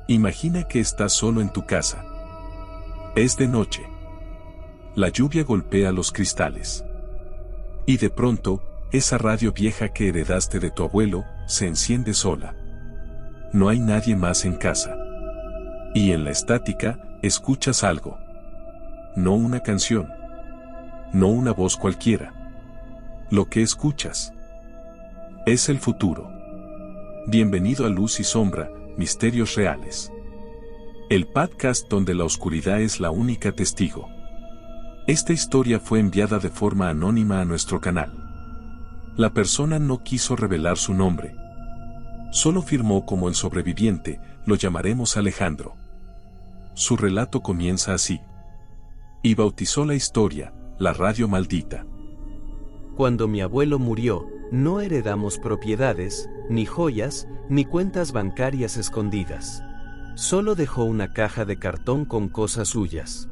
Imagina que estás solo en tu casa. Es de noche. La lluvia golpea los cristales. Y de pronto, esa radio vieja que heredaste de tu abuelo, se enciende sola. No hay nadie más en casa. Y en la estática, escuchas algo. No una canción. No una voz cualquiera. Lo que escuchas es el futuro. Bienvenido a Luz y Sombra, Misterios Reales. El podcast donde la oscuridad es la única testigo. Esta historia fue enviada de forma anónima a nuestro canal. La persona no quiso revelar su nombre. Solo firmó como el sobreviviente, lo llamaremos Alejandro. Su relato comienza así. Y bautizó la historia, La Radio Maldita. Cuando mi abuelo murió, no heredamos propiedades, ni joyas, ni cuentas bancarias escondidas. Solo dejó una caja de cartón con cosas suyas.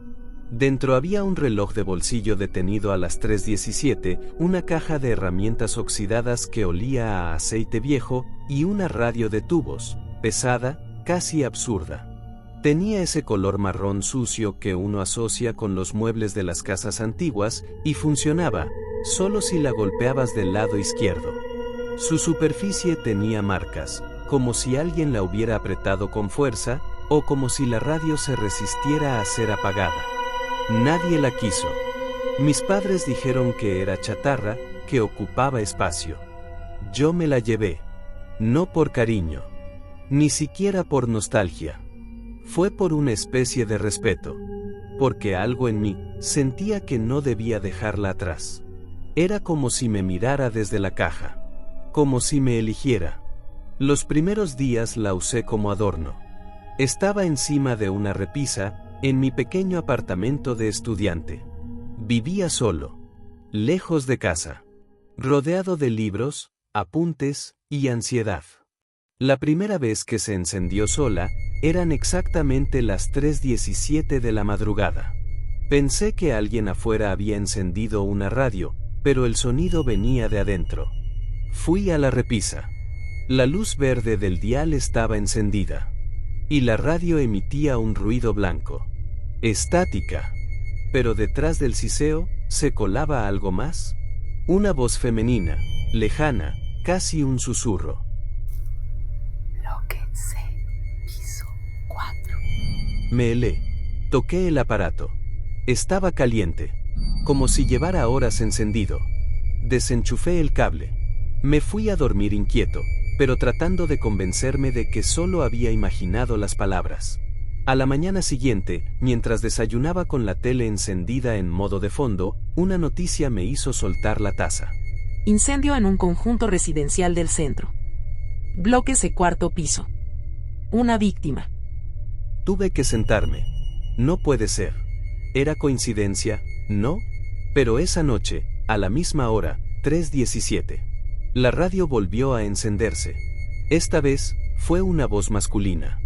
Dentro había un reloj de bolsillo detenido a las 3:17, una caja de herramientas oxidadas que olía a aceite viejo y una radio de tubos, pesada, casi absurda. Tenía ese color marrón sucio que uno asocia con los muebles de las casas antiguas y funcionaba, solo si la golpeabas del lado izquierdo. Su superficie tenía marcas, como si alguien la hubiera apretado con fuerza, o como si la radio se resistiera a ser apagada. Nadie la quiso. Mis padres dijeron que era chatarra, que ocupaba espacio. Yo me la llevé. No por cariño. Ni siquiera por nostalgia. Fue por una especie de respeto. Porque algo en mí sentía que no debía dejarla atrás. Era como si me mirara desde la caja. Como si me eligiera. Los primeros días la usé como adorno. Estaba encima de una repisa, en mi pequeño apartamento de estudiante. Vivía solo, lejos de casa, rodeado de libros, apuntes y ansiedad. La primera vez que se encendió sola, eran exactamente las 3:17 de la madrugada. Pensé que alguien afuera había encendido una radio, pero el sonido venía de adentro. Fui a la repisa. La luz verde del dial estaba encendida. Y la radio emitía un ruido blanco. Estática. Pero detrás del siseo, ¿se colaba algo más? Una voz femenina, lejana, casi un susurro. Bloquense, piso 4. Me helé. Toqué el aparato. Estaba caliente. Como si llevara horas encendido. Desenchufé el cable. Me fui a dormir inquieto, pero tratando de convencerme de que solo había imaginado las palabras. A la mañana siguiente, mientras desayunaba con la tele encendida en modo de fondo, una noticia me hizo soltar la taza. Incendio en un conjunto residencial del centro. Bloques de 4º piso. Una víctima. Tuve que sentarme. No puede ser. ¿Era coincidencia? No. Pero esa noche, a la misma hora, 3:17. La radio volvió a encenderse. Esta vez, fue una voz masculina.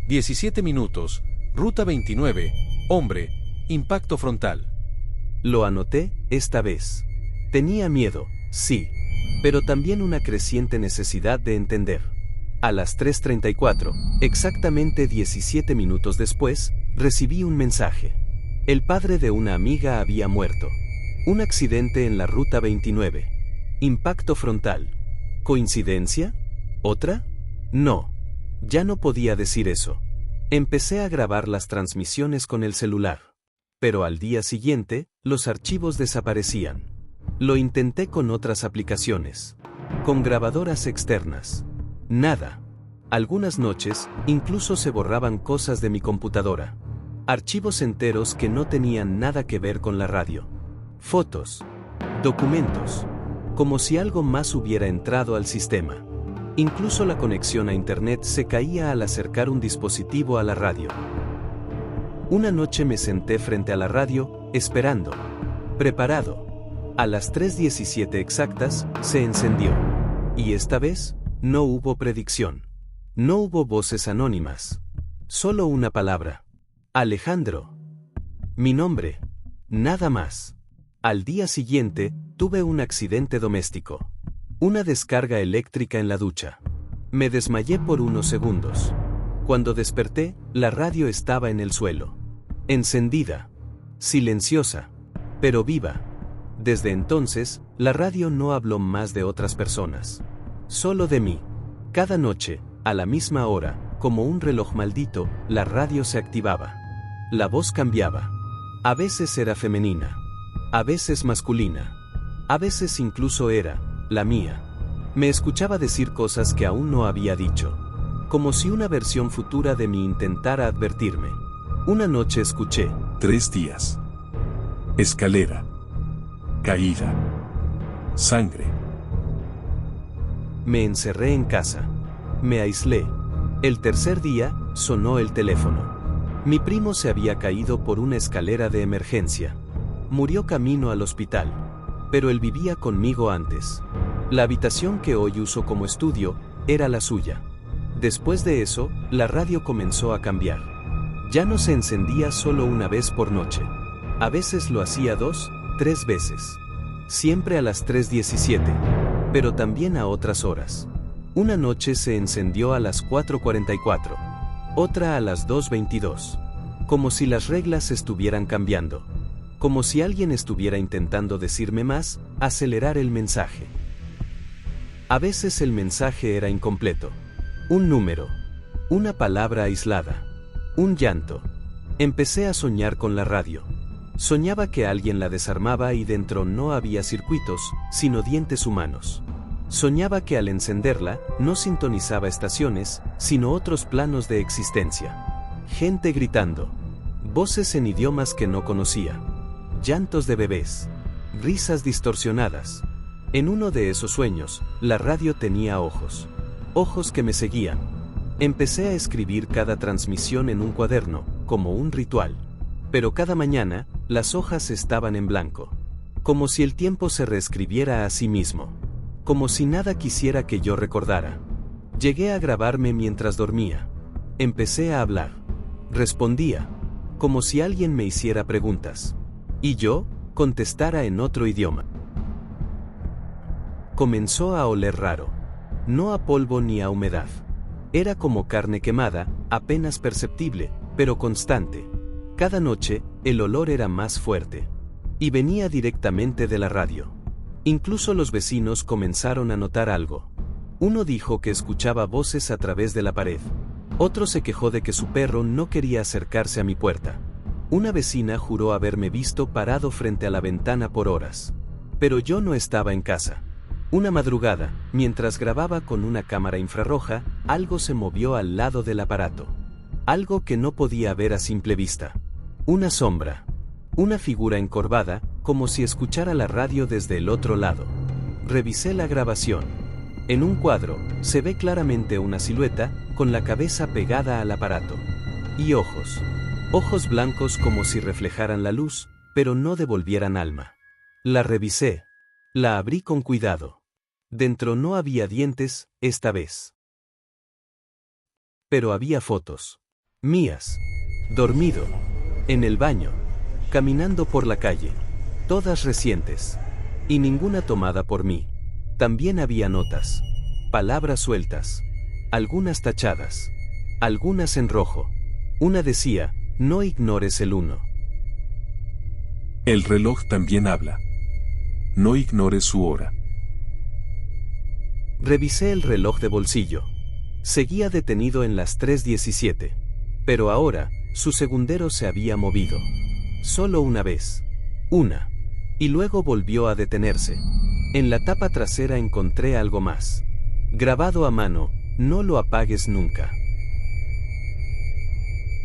17 minutos, ruta 29, hombre, impacto frontal. Lo anoté, esta vez. Tenía miedo, sí, pero también una creciente necesidad de entender. A las 3:34, exactamente 17 minutos después, recibí un mensaje. El padre de una amiga había muerto. Un accidente en la ruta 29. Impacto frontal. ¿Coincidencia? ¿Otra? No. Ya no podía decir eso. Empecé a grabar las transmisiones con el celular. Pero al día siguiente, los archivos desaparecían. Lo intenté con otras aplicaciones. Con grabadoras externas. Nada. Algunas noches, incluso se borraban cosas de mi computadora. Archivos enteros que no tenían nada que ver con la radio. Fotos. Documentos. Como si algo más hubiera entrado al sistema. Incluso la conexión a internet se caía al acercar un dispositivo a la radio. Una noche me senté frente a la radio, esperando. Preparado. A las 3:17 exactas, se encendió. Y esta vez, no hubo predicción. No hubo voces anónimas. Solo una palabra. Alejandro. Mi nombre. Nada más. Al día siguiente, tuve un accidente doméstico. Una descarga eléctrica en la ducha. Me desmayé por unos segundos. Cuando desperté, la radio estaba en el suelo. Encendida. Silenciosa. Pero viva. Desde entonces, la radio no habló más de otras personas. Solo de mí. Cada noche, a la misma hora, como un reloj maldito, la radio se activaba. La voz cambiaba. A veces era femenina. A veces masculina. A veces incluso era, la mía. Me escuchaba decir cosas que aún no había dicho. Como si una versión futura de mí intentara advertirme. Una noche escuché. 3 días. Escalera. Caída. Sangre. Me encerré en casa. Me aislé. El tercer día, sonó el teléfono. Mi primo se había caído por una escalera de emergencia. Murió camino al hospital. Pero él vivía conmigo antes. La habitación que hoy uso como estudio, era la suya. Después de eso, la radio comenzó a cambiar. Ya no se encendía solo una vez por noche. A veces lo hacía 2, 3 veces. Siempre a las 3:17. Pero también a otras horas. Una noche se encendió a las 4:44. Otra a las 2:22. Como si las reglas estuvieran cambiando. Como si alguien estuviera intentando decirme más, acelerar el mensaje. A veces el mensaje era incompleto. Un número. Una palabra aislada. Un llanto. Empecé a soñar con la radio. Soñaba que alguien la desarmaba y dentro no había circuitos, sino dientes humanos. Soñaba que al encenderla, no sintonizaba estaciones, sino otros planos de existencia. Gente gritando. Voces en idiomas que no conocía. Llantos de bebés. Risas distorsionadas. En uno de esos sueños, la radio tenía ojos. Ojos que me seguían. Empecé a escribir cada transmisión en un cuaderno, como un ritual. Pero cada mañana, las hojas estaban en blanco. Como si el tiempo se reescribiera a sí mismo. Como si nada quisiera que yo recordara. Llegué a grabarme mientras dormía. Empecé a hablar. Respondía. Como si alguien me hiciera preguntas. Y yo, contestara en otro idioma. Comenzó a oler raro. No a polvo ni a humedad. Era como carne quemada, apenas perceptible, pero constante. Cada noche, el olor era más fuerte. Y venía directamente de la radio. Incluso los vecinos comenzaron a notar algo. Uno dijo que escuchaba voces a través de la pared. Otro se quejó de que su perro no quería acercarse a mi puerta. Una vecina juró haberme visto parado frente a la ventana por horas. Pero yo no estaba en casa. Una madrugada, mientras grababa con una cámara infrarroja, algo se movió al lado del aparato. Algo que no podía ver a simple vista. Una sombra. Una figura encorvada, como si escuchara la radio desde el otro lado. Revisé la grabación. En un cuadro, se ve claramente una silueta, con la cabeza pegada al aparato. Y ojos. Ojos blancos como si reflejaran la luz, pero no devolvieran alma. La revisé. La abrí con cuidado. Dentro no había dientes, esta vez. Pero había fotos. Mías. Dormido. En el baño. Caminando por la calle. Todas recientes. Y ninguna tomada por mí. También había notas. Palabras sueltas. Algunas tachadas. Algunas en rojo. Una decía, no ignores el 1. El reloj también habla. No ignores su hora. Revisé el reloj de bolsillo. Seguía detenido en las 3:17. Pero ahora, su segundero se había movido. Solo una vez. Una. Y luego volvió a detenerse. En la tapa trasera encontré algo más. Grabado a mano, no lo apagues nunca.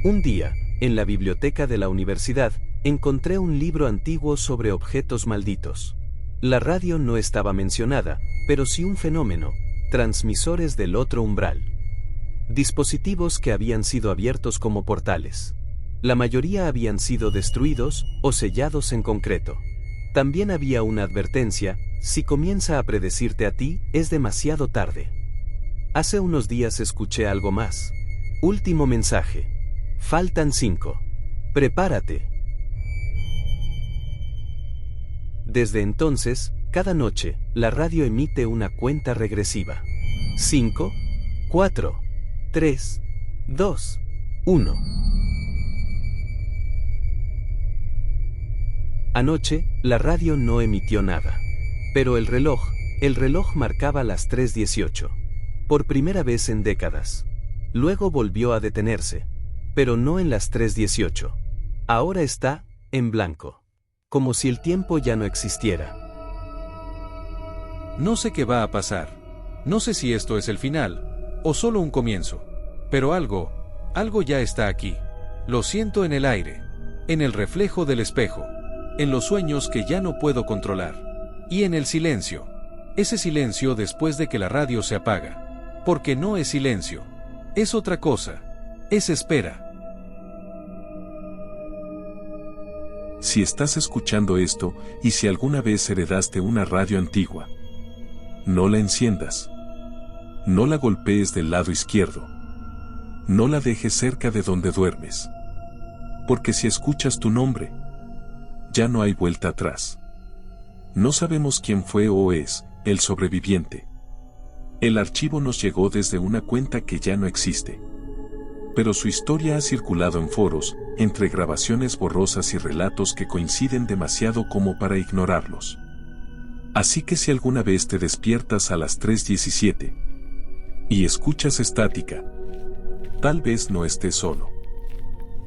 Un día, en la biblioteca de la universidad, encontré un libro antiguo sobre objetos malditos. La radio no estaba mencionada, pero sí un fenómeno, transmisores del otro umbral. Dispositivos que habían sido abiertos como portales. La mayoría habían sido destruidos o sellados en concreto. También había una advertencia, si comienza a predecirte a ti, es demasiado tarde. Hace unos días escuché algo más. Último mensaje. Faltan 5. Prepárate. Desde entonces, cada noche, la radio emite una cuenta regresiva. 5, 4, 3, 2, 1. Anoche, la radio no emitió nada. Pero el reloj marcaba las 3:18. Por primera vez en décadas. Luego volvió a detenerse. Pero no en las 3:18. Ahora está en blanco. Como si el tiempo ya no existiera. No sé qué va a pasar. No sé si esto es el final, o solo un comienzo. Pero algo ya está aquí. Lo siento en el aire, en el reflejo del espejo, en los sueños que ya no puedo controlar. Y en el silencio. Ese silencio después de que la radio se apaga. Porque no es silencio. Es otra cosa. Es espera. Si estás escuchando esto, y si alguna vez heredaste una radio antigua, no la enciendas. No la golpees del lado izquierdo. No la dejes cerca de donde duermes. Porque si escuchas tu nombre, ya no hay vuelta atrás. No sabemos quién fue o es el sobreviviente. El archivo nos llegó desde una cuenta que ya no existe. Pero su historia ha circulado en foros, entre grabaciones borrosas y relatos que coinciden demasiado como para ignorarlos. Así que si alguna vez te despiertas a las 3:17 y escuchas estática, tal vez no estés solo.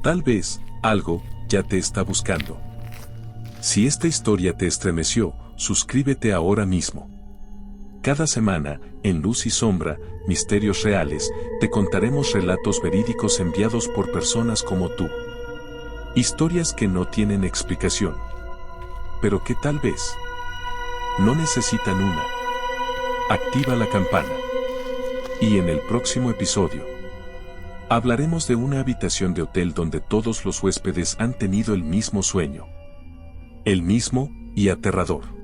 Tal vez algo ya te está buscando. Si esta historia te estremeció, suscríbete ahora mismo. Cada semana, en Luz y Sombra, Misterios Reales, te contaremos relatos verídicos enviados por personas como tú. Historias que no tienen explicación, pero que tal vez no necesitan una. Activa la campana. Y en el próximo episodio, hablaremos de una habitación de hotel donde todos los huéspedes han tenido el mismo sueño. El mismo y aterrador.